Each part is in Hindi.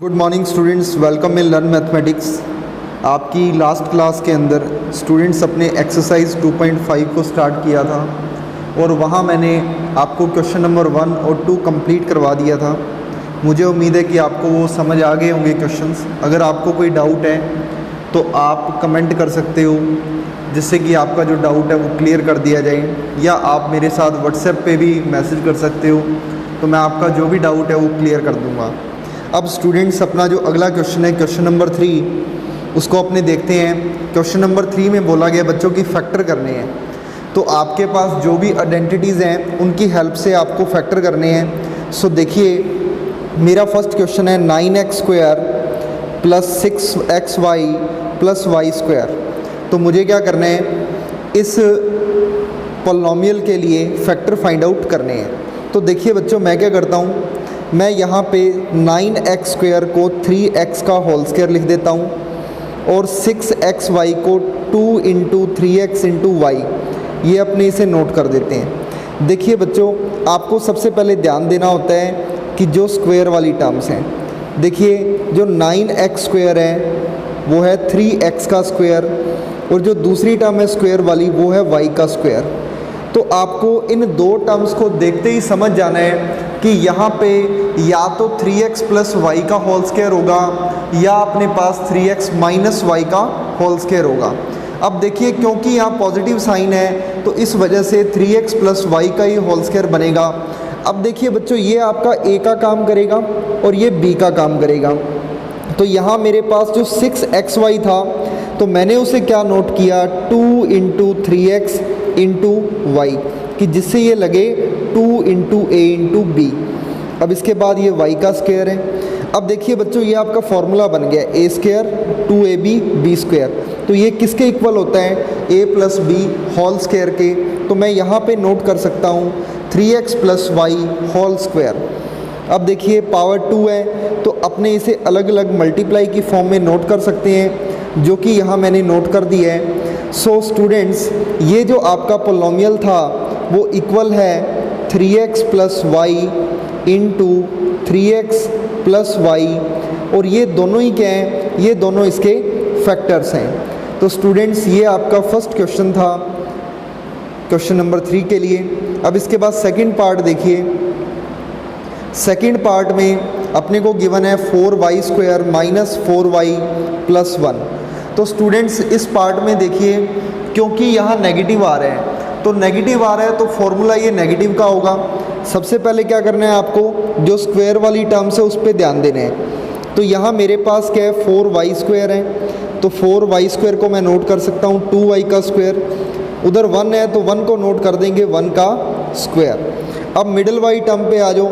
Good morning students, welcome in learn mathematics. आपकी लास्ट क्लास के अंदर स्टूडेंट्स अपने एक्सरसाइज 2.5 को स्टार्ट किया था और वहाँ मैंने आपको क्वेश्चन नंबर 1 और 2 कंप्लीट करवा दिया था। मुझे उम्मीद है कि आपको वो समझ आ गए होंगे क्वेश्चंस। अगर आपको कोई डाउट है तो आप कमेंट कर सकते हो, जिससे कि आपका जो डाउट है वो क्लियर कर दिया जाए, या आप मेरे साथ व्हाट्सएप पे भी मैसेज कर सकते हो, तो मैं आपका जो भी डाउट है वो क्लियर कर दूँगा। अब स्टूडेंट्स अपना जो अगला क्वेश्चन है क्वेश्चन नंबर 3, उसको अपने देखते हैं। क्वेश्चन नंबर 3 में बोला गया बच्चों की फैक्टर करने हैं। तो आपके पास जो भी आइडेंटिटीज़ हैं उनकी हेल्प से आपको फैक्टर करने हैं। सो देखिए, मेरा फर्स्ट क्वेश्चन है 9x² plus 6xy plus y²। तो मुझे क्या करना है, इस पॉलिनॉमियल के लिए फैक्टर फाइंड आउट करने हैं। तो देखिए बच्चों, मैं क्या करता हूँ, मैं यहाँ पे 9x² को 3x का होल स्क्वायर लिख देता हूँ और 6xy को 2 इंटू 3x इंटू वाई, ये अपने इसे नोट कर देते हैं। देखिए बच्चों, आपको सबसे पहले ध्यान देना होता है कि जो स्क्वायर वाली टर्म्स हैं, देखिए जो 9x² है वो है 3x का स्क्वायर, और जो दूसरी टर्म है स्क्वायर वाली वो है y का स्क्वायर। तो आपको इन दो टर्म्स को देखते ही समझ जाना है कि यहाँ पे या तो 3x प्लस वाई का होल स्क्वायर होगा या अपने पास 3x माइनस वाई का होल स्क्वायर होगा। अब देखिए, क्योंकि यहाँ पॉजिटिव साइन है तो इस वजह से 3x प्लस वाई का ही होल स्क्वायर बनेगा। अब देखिए बच्चों, ये आपका a का काम करेगा और ये b का काम करेगा। तो यहाँ मेरे पास जो 6xy था तो मैंने उसे क्या नोट किया, 2 इंटू 3x इंटू वाई, कि जिससे ये लगे 2 इंटू a इंटू बी। अब इसके बाद ये y का स्क्वायर है। अब देखिए बच्चों, ये आपका फॉर्मूला बन गया a² 2ab b²। तो ये किसके इक्वल होता है, a plus B whole square के। तो मैं यहाँ पे नोट कर सकता हूँ 3x plus Y whole square. अब देखिए पावर 2 है तो अपने इसे अलग अलग मल्टीप्लाई की फॉर्म में नोट कर सकते हैं, जो कि यहाँ मैंने नोट कर दिया है। सो स्टूडेंट्स, ये जो आपका पॉलिनॉमियल था वो इक्वल है 3x plus Y into 3x plus Y, और ये दोनों ही क्या हैं, ये दोनों इसके फैक्टर्स हैं। तो स्टूडेंट्स, ये आपका फर्स्ट क्वेश्चन था क्वेश्चन नंबर 3 के लिए। अब इसके बाद सेकंड पार्ट देखिए। सेकंड पार्ट में अपने को गिवन है 4y² माइनस 4y प्लस 1। तो स्टूडेंट्स, इस पार्ट में देखिए, क्योंकि यहाँ नेगेटिव आ रहे हैं, तो नेगेटिव आ रहा है तो फॉर्मूला ये नेगेटिव का होगा। सबसे पहले क्या करना है आपको, जो स्क्वायर वाली टर्म्स है उस पर ध्यान देना है। तो यहाँ मेरे पास क्या है, 4y² है, तो 4y² को मैं नोट कर सकता हूँ 2y का स्क्वायर। उधर 1 है तो 1 को नोट कर देंगे 1 का स्क्वायर। अब मिडिल वाली टर्म पे आ जाओ,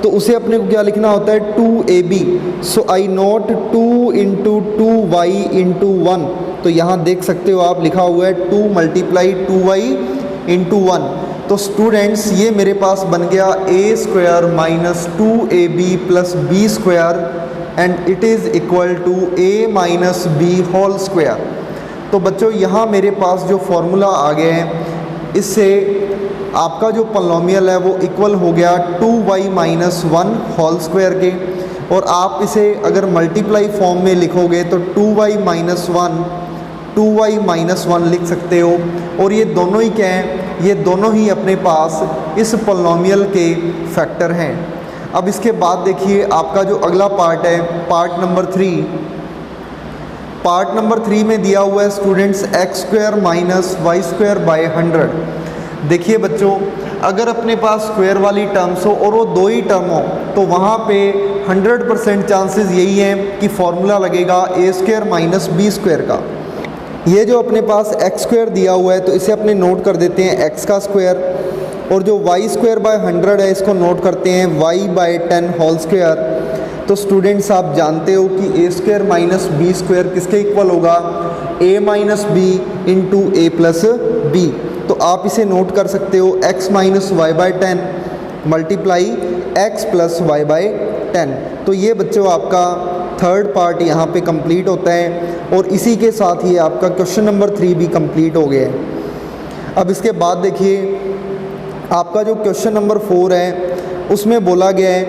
तो उसे अपने को क्या लिखना होता है, 2ab। सो आई नोट 2 इंटू 2y इंटू 1। तो यहाँ देख सकते हो आप, लिखा हुआ है 2 मल्टीप्लाई 2y इंटू 1। तो स्टूडेंट्स, ये मेरे पास बन गया a² minus 2ab plus b² and it is equal to a minus B whole square. तो बच्चों, यहाँ मेरे पास जो फॉर्मूला आ गया है, इससे आपका जो पॉलिनॉमियल है वो इक्वल हो गया 2y माइनस 1 होल स्क्वायर के। और आप इसे अगर मल्टीप्लाई फॉर्म में लिखोगे तो 2y माइनस 1 लिख सकते हो। और ये दोनों ही क्या हैं, ये दोनों ही अपने पास इस पॉलिनॉमियल के फैक्टर हैं। अब इसके बाद देखिए, आपका जो अगला पार्ट है, पार्ट नंबर 3। पार्ट नंबर 3 में दिया हुआ है students x² minus y² bye 100। देखिए बच्चों, अगर अपने पास स्क्वायर वाली टर्म्स हो और वो दो ही टर्म हो तो वहाँ पे 100% चांसेस यही हैं कि फॉर्मूला लगेगा a² माइनस b² का। ये जो अपने पास x² दिया हुआ है तो इसे अपने नोट कर देते हैं x का स्क्वायर, और जो y² बाय 100 है इसको नोट करते हैं y बाय 10 होल स्क्वायर। तो स्टूडेंट्स, आप जानते हो कि a² माइनस b² किसके इक्वल होगा, a minus B into a plus B. तो आप इसे नोट कर सकते हो x minus Y by 10 multiply x plus Y by 10। तो ये बच्चों आपका थर्ड पार्ट यहाँ पे कंप्लीट होता है, और इसी के साथ ही आपका क्वेश्चन नंबर 3 भी कंप्लीट हो गया है। अब इसके बाद देखिए, आपका जो क्वेश्चन नंबर 4 है, उसमें बोला गया है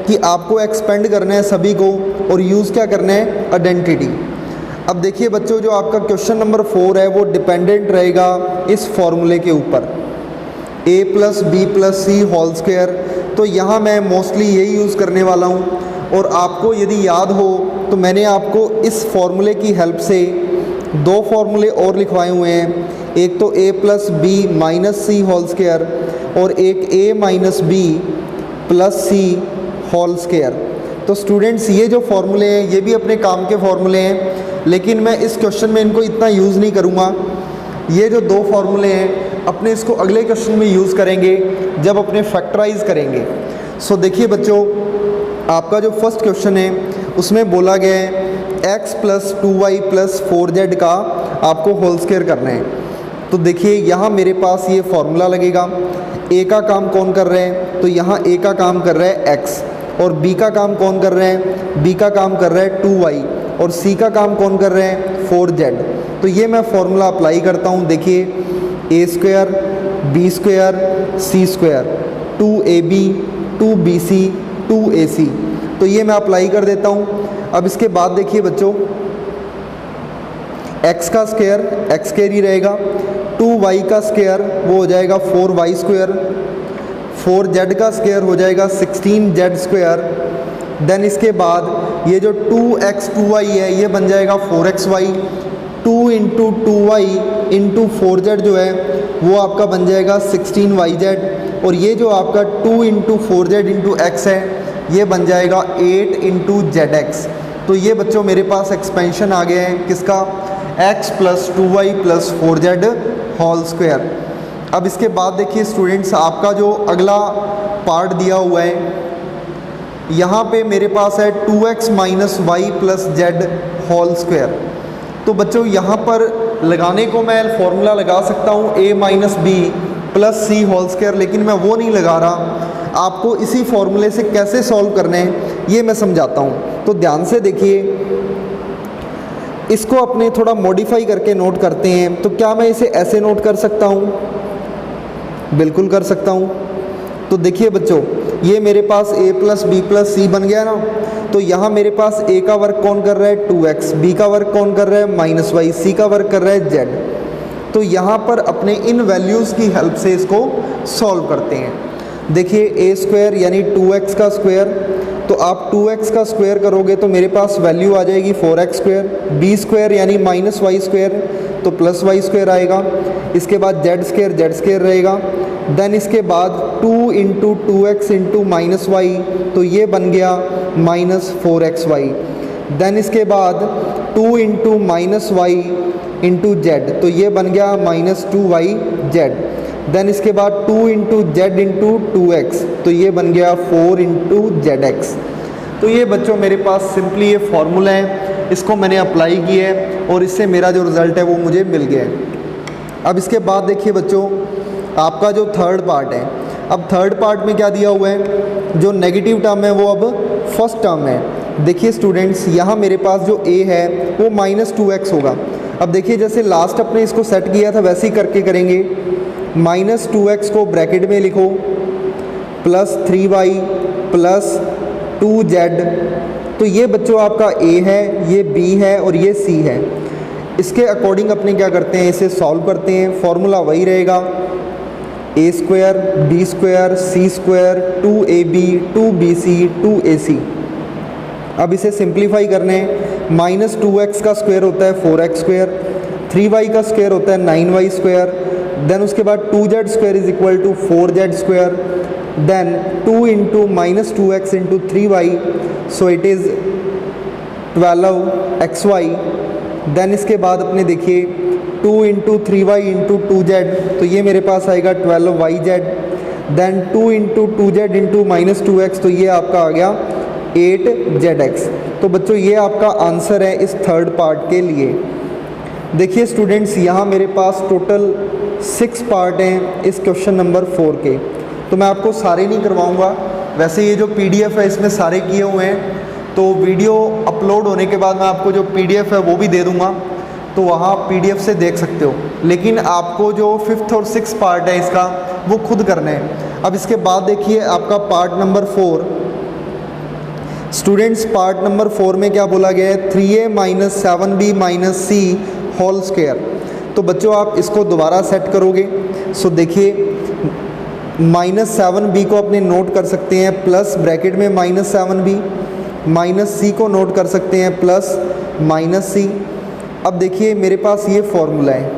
कि आपको एक्सपेंड करना है सभी को और यूज़ क्या करना है, आइडेंटिटी। अब देखिए बच्चों, जो आपका क्वेश्चन नंबर 4 है वो डिपेंडेंट रहेगा इस फॉर्मूले के ऊपर, a + b + c whole square. तो यहाँ मैं मोस्टली यही यूज़ करने वाला हूँ। और आपको यदि याद हो तो मैंने आपको इस फॉर्मूले की हेल्प से 2 फॉर्मूले और लिखवाए हुए हैं, एक तो a + b - c whole square और एक a - b + c whole square. तो स्टूडेंट्स, ये जो फॉर्मूले हैं ये भी अपने काम के फॉर्मूले हैं, लेकिन मैं इस क्वेश्चन में इनको इतना यूज़ नहीं करूँगा। ये जो 2 फॉर्मूले हैं अपने इसको अगले क्वेश्चन में यूज़ करेंगे जब अपने फैक्टराइज करेंगे। सो देखिए बच्चों, आपका जो फर्स्ट क्वेश्चन है उसमें बोला गया है x + 2y + 4z का आपको होल स्क्वायर करना है। तो देखिए यहाँ मेरे पास ये फॉर्मूला लगेगा। a का काम कौन कर रहे हैं, तो यहाँ a का काम कर रहा है x, और b का काम कौन कर रहे हैं, b का काम कर रहा है 2y, और c का काम कौन कर रहे हैं 4z। तो ये मैं फॉर्मूला अप्लाई करता हूँ। देखिए a² b² c², 2ab 2bc 2ac, तो ये मैं अप्लाई कर देता हूँ। अब इसके बाद देखिए बच्चों, x का स्क्वायर ही रहेगा, 2y का स्क्वायर वो हो जाएगा 4y², 4z का स्क्वायर हो जाएगा 16z²। देन इसके बाद ये जो 2x 2y है ये बन जाएगा 4xy, 2 × 2y × 4z जो है वो आपका बन जाएगा 16yz, और ये जो आपका 2 × 4z × x है ये बन जाएगा 8 × zx। तो ये बच्चों मेरे पास एक्सपेंशन आ गया है किसका, x + 2y + 4z whole square. अब इसके बाद देखिए स्टूडेंट्स, आपका जो अगला पार्ट दिया हुआ है यहाँ पे मेरे पास है 2x - y + z whole square. तो बच्चों यहाँ पर लगाने को मैं फॉर्मूला लगा सकता हूँ a - b + c whole square, लेकिन मैं वो नहीं लगा रहा। आपको इसी फॉर्मूले से कैसे सॉल्व करने हैं ये मैं समझाता हूँ। तो ध्यान से देखिए, इसको अपने थोड़ा मॉडिफाई करके नोट करते हैं। तो क्या मैं इसे ऐसे नोट कर सकता हूँ, बिल्कुल कर सकता हूँ। तो देखिए बच्चों, ये मेरे पास a + b + c बन गया ना। तो यहाँ मेरे पास a का वर्क कौन कर रहा है 2x, b का वर्क कौन कर रहा है -y, c का वर्क कर रहा है z। तो यहाँ पर अपने इन वैल्यूज़ की हेल्प से इसको सॉल्व करते हैं। देखिए a² यानी 2x का स्क्वायर, तो आप 2x का स्क्वायर करोगे तो मेरे पास वैल्यू आ जाएगी 4x², b² यानी -y², तो +y² आएगा। इसके बाद z² रहेगा। देन इसके बाद 2 × 2x × -y, तो ये बन गया -4xy। देन इसके बाद 2 × -y × z, तो ये बन गया -2yz। देन इसके बाद 2 × z × 2x, तो ये बन गया 4 × zx। तो ये बच्चों मेरे पास सिंपली ये फार्मूला है, इसको मैंने अप्लाई किया है और इससे मेरा जो रिज़ल्ट है वो मुझे मिल गया है। अब इसके बाद देखिए बच्चों, आपका जो थर्ड पार्ट है, अब थर्ड पार्ट में क्या दिया हुआ है, जो नेगेटिव टर्म है वो अब फर्स्ट टर्म है। देखिए स्टूडेंट्स, यहाँ मेरे पास जो a है वो -2x होगा। अब देखिए जैसे लास्ट अपने इसको सेट किया था वैसे ही करके करेंगे। -2x को ब्रैकेट में लिखो, +3y + 2z। तो ये बच्चों आपका a है, ये b है और ये c है। इसके अकॉर्डिंग अपने क्या करते हैं, इसे सॉल्व करते हैं। फॉर्मूला वही रहेगा, a² b² c², 2ab 2bc 2ac। अब इसे सिंप्लीफाई करने, -2x का स्क्वायर होता है 4x², 3y का स्क्वायर होता है 9y², देन उसके बाद 2z² = 4z², then 2 × -2x × 3y, so it is 12xy। Then इसके बाद अपने देखिए 2 × 3y × 2z, तो ये मेरे पास आएगा 12yz। देन 2 × 2z × -2x, तो ये आपका आ गया 8zx। तो बच्चों ये आपका आंसर है इस थर्ड पार्ट के लिए। देखिए स्टूडेंट्स, यहाँ मेरे पास टोटल 6 पार्ट हैं इस क्वेश्चन नंबर 4 के। तो मैं आपको सारे नहीं करवाऊँगा, वैसे ये जो PDF है इसमें सारे किए हुए हैं। तो वीडियो अपलोड होने के बाद मैं आपको जो PDF है वो भी दे दूँगा, तो वहाँ PDF से देख सकते हो। लेकिन आपको जो 5th और 6th पार्ट है इसका वो खुद करना है। अब इसके बाद देखिए आपका part number 4। Students part number 4 में क्या बोला गया है, 3a माइनस 7b माइनस सी होल स्क्वायर। तो बच्चों आप इसको दोबारा सेट करोगे। सो देखिए -7b को अपने नोट कर सकते हैं प्लस ब्रैकेट में -7b, माइनस सी को नोट कर सकते हैं प्लस माइनस सी। अब देखिए मेरे पास ये फॉर्मूला है,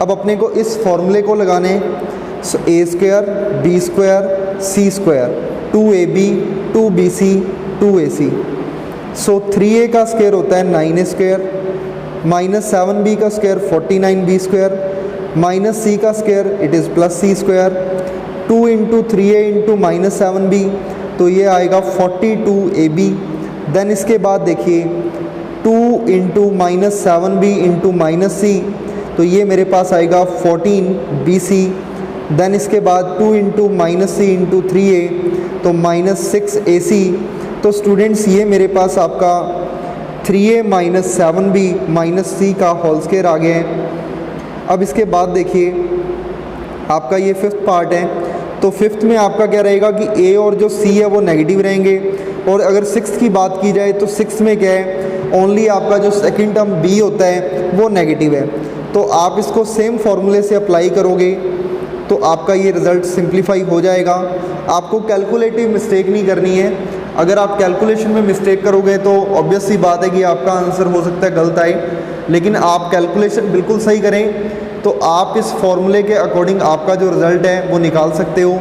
अब अपने को इस फॉर्मूले को लगाने हैं। सो ए स्क्वायर बी स्क्वायर सी स्क्वायर 2ab 2bc 2ac। सो 3a का स्क्वायर होता है 9a स्क्वायर, माइनस 7b का square 49b square, minus C का square it is plus C square. 2 into 3a into minus 7b, तो ये आएगा 42ab। देन इसके बाद देखिए 2 into minus 7b into minus C, तो ये मेरे पास आएगा 14bc। देन इसके बाद 2 इंटू माइनस सी इंटू 3a, तो माइनस 6ac। तो स्टूडेंट्स ये मेरे पास आपका 3a minus 7b minus C का होल स्क्वायर आ गया है। अब इसके बाद देखिए आपका ये 5th पार्ट है। तो 5th में आपका क्या रहेगा कि a और जो c है वो नेगेटिव रहेंगे। और अगर 6th की बात की जाए तो 6th में क्या है, ओनली आपका जो सेकंड टर्म b होता है वो नेगेटिव है। तो आप इसको सेम फार्मूले से अप्लाई करोगे तो आपका ये रिज़ल्ट सिंप्लीफाई हो जाएगा। आपको कैलकुलेटिव मिस्टेक नहीं करनी है। अगर आप कैलकुलेशन में मिस्टेक करोगे तो ऑब्वियस सी बात है कि आपका आंसर हो सकता है गलत आए, लेकिन आप कैलकुलेशन बिल्कुल सही करें तो आप इस फॉर्मूले के अकॉर्डिंग आपका जो रिज़ल्ट है वो निकाल सकते हो।